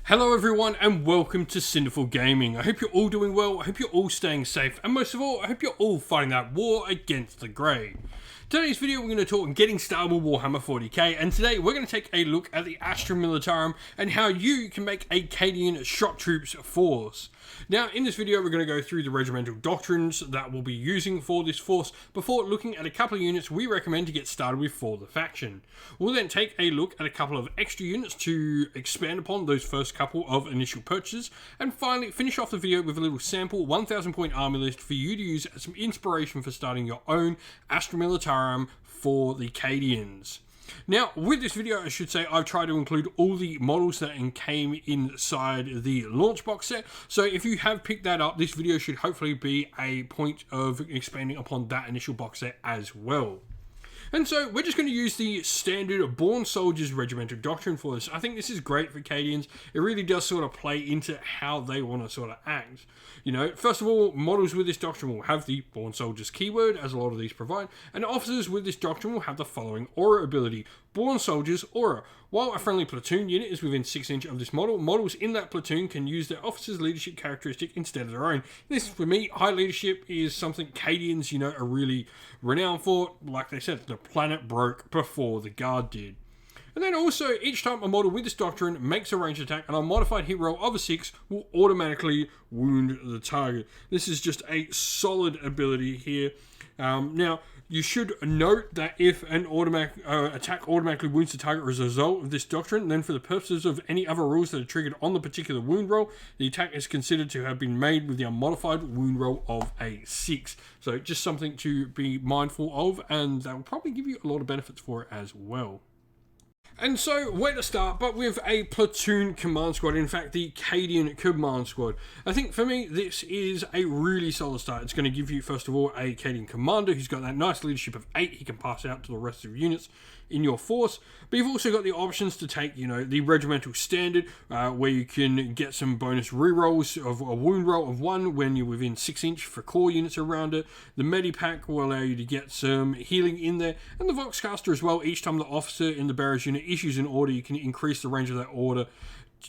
Hello everyone and welcome to Cinderful Gaming. I hope you're all doing well, I hope you're all staying safe, and most of all, I hope you're all fighting that war against the grey. Today's video we're going to talk getting started with Warhammer 40k, and today we're going to take a look at the Astra Militarum and how you can make a Cadian shock troops force. Now in this video we're going to go through the regimental doctrines that we'll be using for this force before looking at a couple of units we recommend to get started with for the faction. We'll then take a look at a couple of extra units to expand upon those first couple of initial purchases, and finally finish off the video with a little sample 1000 point army list for you to use as some inspiration for starting your own Astra Militarum for the Cadians. Now, with this video, I should say I've tried to include all the models that came inside the launch box set. So if you have picked that up, this video should hopefully be a point of expanding upon that initial box set as well. And so we're just going to use the standard Born Soldiers Regimental Doctrine for this. I think this is great for Cadians. It really does sort of play into how they want to sort of act. You know, first of all, models with this doctrine will have the Born Soldiers keyword, as a lot of these provide, and officers with this doctrine will have the following aura ability: Born Soldiers Aura. While a friendly platoon unit is within 6 inches of this model, models in that platoon can use their officer's leadership characteristic instead of their own. This, for me, high leadership is something Cadians, you know, are really renowned for. Like they said, the planet broke before the guard did. And then also, each time a model with this doctrine makes a ranged attack, and a modified hit roll of a 6 will automatically wound the target. This is just a solid ability here. Now, you should note that if an attack automatically wounds the target as a result of this doctrine, then for the purposes of any other rules that are triggered on the particular wound roll, the attack is considered to have been made with the unmodified wound roll of a 6. So just something to be mindful of, and that will probably give you a lot of benefits for it as well. And so, where to start but with a platoon command squad, in fact the Cadian command squad. I think for me this is a really solid start. It's going to give you first of all a Cadian commander who's got that nice leadership of 8 he can pass out to the rest of the units in your force. But you've also got the options to take, you know, the regimental standard where you can get some bonus rerolls of a wound roll of 1 when you're within 6 inch for core units around it. The Medipack will allow you to get some healing in there, and the Voxcaster as well. Each time the officer in the bearer's unit issues an order, you can increase the range of that order.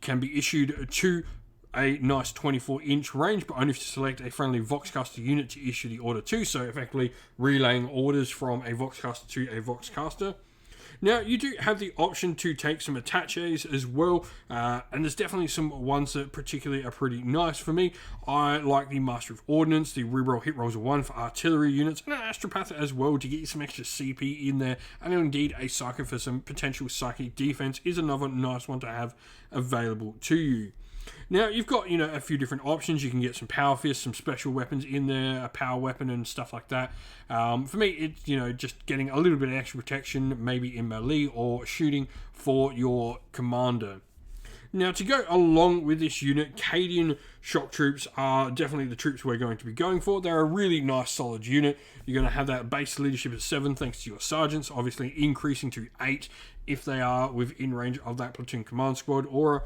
Can be issued to a nice 24-inch range, but only if you select a friendly Voxcaster unit to issue the order to, so effectively relaying orders from a Voxcaster to a Voxcaster. Now, you do have the option to take some attaches as well, and there's definitely some ones that particularly are pretty nice for me. I like the Master of Ordnance, the reroll hit rolls of 1 for artillery units, and an Astropath as well to get you some extra CP in there, and indeed a Psycho for some potential psychic defense is another nice one to have available to you. Now, you've got, you know, a few different options. You can get some power fists, some special weapons in there, a power weapon and stuff like that. For me, it's, you know, just getting a little bit of extra protection, maybe in melee or shooting for your commander. Now, to go along with this unit, Cadian shock troops are definitely the troops we're going to be going for. They're a really nice, solid unit. You're going to have that base leadership at 7 thanks to your sergeants, obviously increasing to 8 if they are within range of that platoon command squad aura.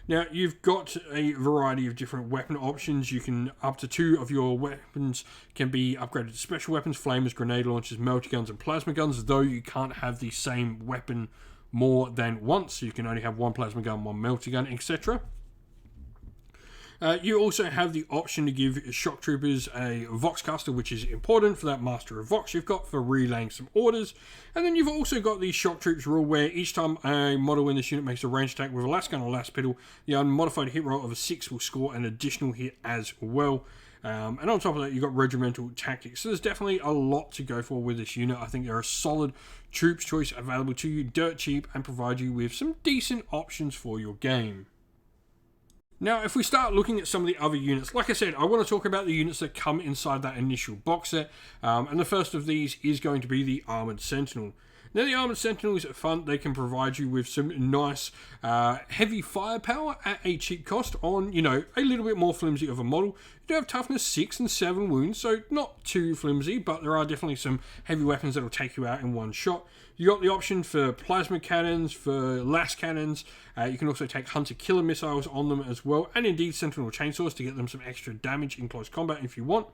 Now, you've got a variety of different weapon options. You can, up to 2 of your weapons can be upgraded to special weapons: flamers, grenade launchers, melter guns, and plasma guns, though you can't have the same weapon more than once. You can only have 1 plasma gun, 1 melter gun, etc. You also have the option to give shock troopers a Voxcaster, which is important for that Master of Vox you've got for relaying some orders. And then you've also got the shock troops rule, where each time a model in this unit makes a ranged attack with a last gun or last pedal, the unmodified hit roll of a 6 will score an additional hit as well. And on top of that, you've got regimental tactics. So there's definitely a lot to go for with this unit. I think there are solid troops choice available to you, dirt cheap, and provide you with some decent options for your game. Now, if we start looking at some of the other units, like I said, I want to talk about the units that come inside that initial box set, and the first of these is going to be the Armoured Sentinel. Now, the Armoured Sentinel is fun. They can provide you with some nice heavy firepower at a cheap cost on, you know, a little bit more flimsy of a model. You do have toughness 6 and 7 wounds, so not too flimsy, but there are definitely some heavy weapons that will take you out in one shot. You got the option for plasma cannons, for las cannons. You can also take hunter killer missiles on them as well, and indeed sentinel chainsaws to get them some extra damage in close combat if you want.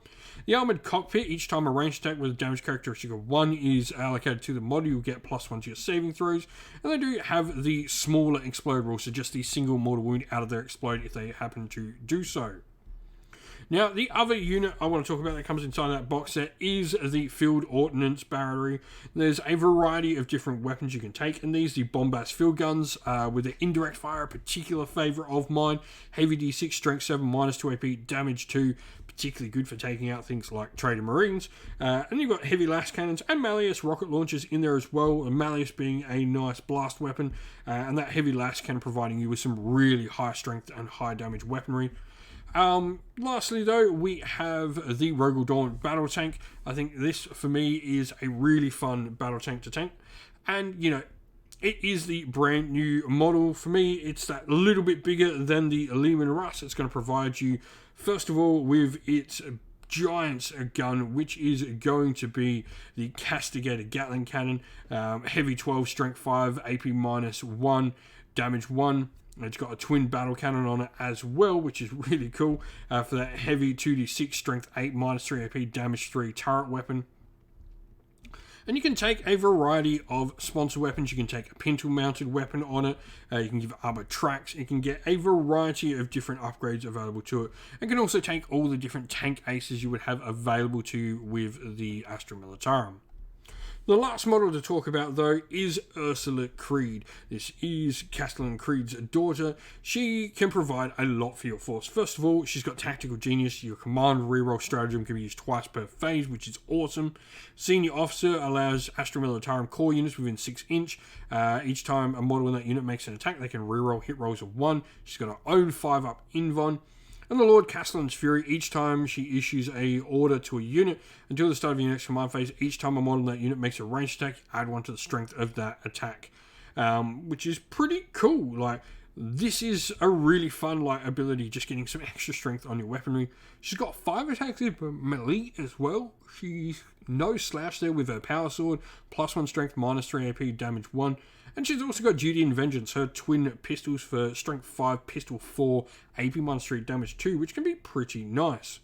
The armored cockpit, each time a ranged attack with a damage characteristic of 1 is allocated to the model, you'll get +1 to your saving throws. And they do have the smaller explode rule, so just the single mortal wound out of their explode if they happen to do so. Now, the other unit I want to talk about that comes inside that box set is the Field Ordnance Battery. There's a variety of different weapons you can take, and these, the Bombast Field Guns, with the indirect fire, a particular favourite of mine. Heavy D6, Strength 7, -2 AP, Damage 2, particularly good for taking out things like Trader Marines. And you've got heavy las cannons and Malleus rocket launchers in there as well, and Malleus being a nice blast weapon, and that heavy las cannon providing you with some really high strength and high damage weaponry. Lastly though, we have the Rogal Dawn battle tank. I think this for me is a really fun battle tank to tank, and you know, it is the brand new model. For me, it's that little bit bigger than the Lehman Russ. It's going to provide you, first of all, with its Giants gun, which is going to be the Castigator Gatling Cannon, heavy 12, strength 5, AP -1, damage 1. It's got a twin battle cannon on it as well, which is really cool for that heavy 2d6, strength 8, -3 AP, damage 3 turret weapon. And you can take a variety of sponsor weapons. You can take a pintle mounted weapon on it. You can give armored tracks. You can get a variety of different upgrades available to it. And can also take all the different tank aces you would have available to you with the Astra Militarum. The last model to talk about, though, is Ursula Creed. This is Castellan Creed's daughter. She can provide a lot for your force. First of all, she's got Tactical Genius. Your command reroll stratagem can be used twice per phase, which is awesome. Senior Officer allows Astra Militarum core units within 6 inch. Each time a model in that unit makes an attack, they can reroll hit rolls of 1. She's got her own 5-up invuln. And the Lord Castellan's Fury, each time she issues a order to a unit until the start of your next command phase, each time a model in that unit makes a ranged attack, add 1 to the strength of that attack. Which is pretty cool. Like, this is a really fun ability, just getting some extra strength on your weaponry. She's got 5 attacks with melee as well. She's no slash there with her power sword, +1 strength, -3 AP, damage 1. And she's also got Duty and Vengeance, her twin pistols for strength 5, pistol 4, AP -3, damage 2, which can be pretty nice.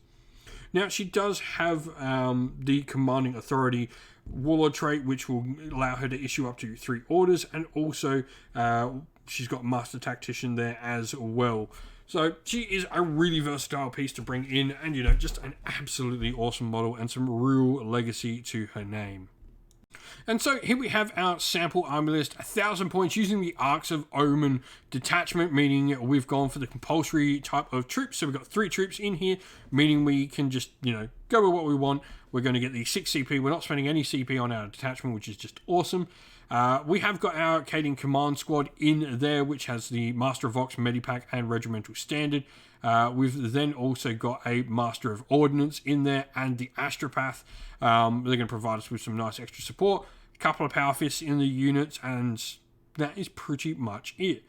Now, she does have the Commanding Authority Warlord trait, which will allow her to issue up to 3 orders, and also she's got Master Tactician there as well. So she is a really versatile piece to bring in, and you know, just an absolutely awesome model and some real legacy to her name. And so here we have our sample army list, 1,000 points using the Arcs of Omen detachment, meaning we've gone for the compulsory type of troops. So we've got 3 troops in here, meaning we can just, you know, go with what we want. We're going to get the 6 CP. We're not spending any CP on our detachment, which is just awesome. We have got our Cadian Command Squad in there, which has the Master of Vox, Medipack, and Regimental Standard. We've then also got a Master of Ordnance in there and the Astropath. They're going to provide us with some nice extra support. A couple of Power Fists in the units, and that is pretty much it.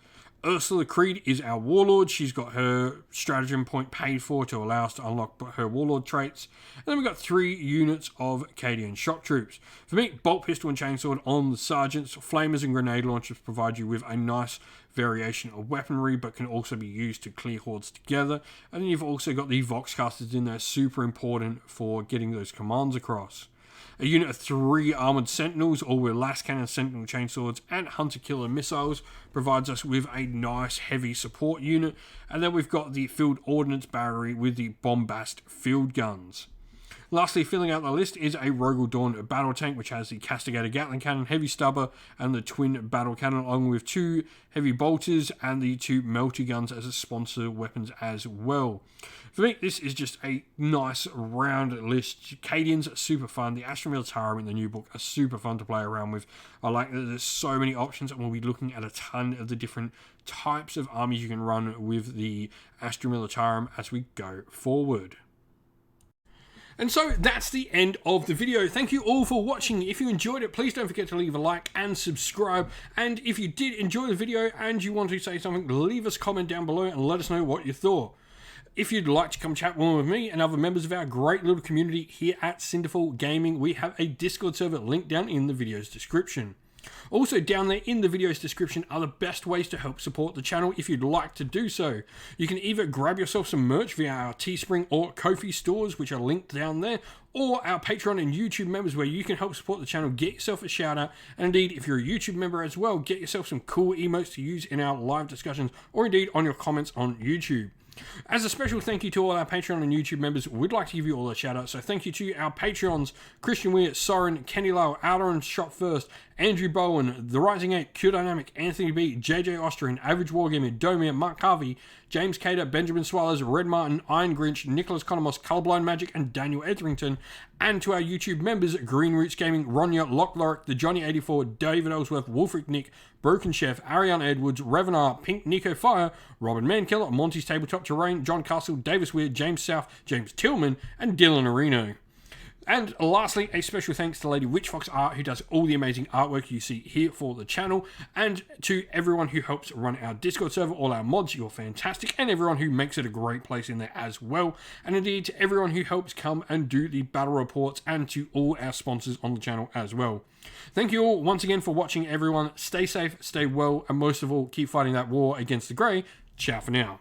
Ursula Creed is our Warlord. She's got her stratagem point paid for to allow us to unlock her Warlord traits. And then we've got 3 units of Cadian Shock Troops. For me, Bolt Pistol and Chainsword on the Sergeants. Flamers and Grenade Launchers provide you with a nice variation of weaponry, but can also be used to clear hordes together. And then you've also got the Voxcasters in there, super important for getting those commands across. A unit of 3 Armoured Sentinels, all with las cannon, sentinel chainswords, and hunter killer missiles, provides us with a nice heavy support unit. And then we've got the Field Ordnance Battery with the Bombast Field Guns. Lastly, filling out the list is a Rogal Dawn battle tank, which has the Castigator Gatling Cannon, Heavy Stubber, and the Twin Battle Cannon, along with 2 Heavy Bolters and the 2 Melty Guns as a sponsor weapons as well. For me, this is just a nice round list. Cadians are super fun. The Astra Militarum in the new book are super fun to play around with. I like that there's so many options, and we'll be looking at a ton of the different types of armies you can run with the Astra Militarum as we go forward. And so that's the end of the video. Thank you all for watching. If you enjoyed it, please don't forget to leave a like and subscribe. And if you did enjoy the video and you want to say something, leave us a comment down below and let us know what you thought. If you'd like to come chat more with me and other members of our great little community here at Cinderful Gaming, we have a Discord server linked down in the video's description. Also, down there in the video's description are the best ways to help support the channel if you'd like to do so. You can either grab yourself some merch via our Teespring or Ko-fi stores, which are linked down there, or our Patreon and YouTube members where you can help support the channel, get yourself a shout out, and indeed, if you're a YouTube member as well, get yourself some cool emotes to use in our live discussions, or indeed on your comments on YouTube. As a special thank you to all our Patreon and YouTube members, we'd like to give you all a shout out. So thank you to our Patreons, Christian Weir, Soren, Kenny Lowe, Outer Shot First, Andrew Bowen, The Rising 8, Q Dynamic, Anthony B, JJ Austrian, Average Wargamer, Domir, Mark Harvey, James Cater, Benjamin Swallows, Red Martin, Iron Grinch, Nicholas Conomos, Colorblind Magic, and Daniel Etherington. And to our YouTube members, Green Roots Gaming, Ronya, Lock Lorick, The Johnny84, David Ellsworth, Wolfric Nick, Broken Chef, Ariane Edwards, Revenar, Pink Nico Fire, Robin Mankiller, Monty's Tabletop Terrain, John Castle, Davis Weir, James South, James Tillman, and Dylan Areno. And lastly, a special thanks to Lady Witchfox Art, who does all the amazing artwork you see here for the channel, and to everyone who helps run our Discord server, all our mods, you're fantastic, and everyone who makes it a great place in there as well, and indeed to everyone who helps come and do the battle reports, and to all our sponsors on the channel as well. Thank you all once again for watching, everyone. Stay safe, stay well, and most of all, keep fighting that war against the Grey. Ciao for now.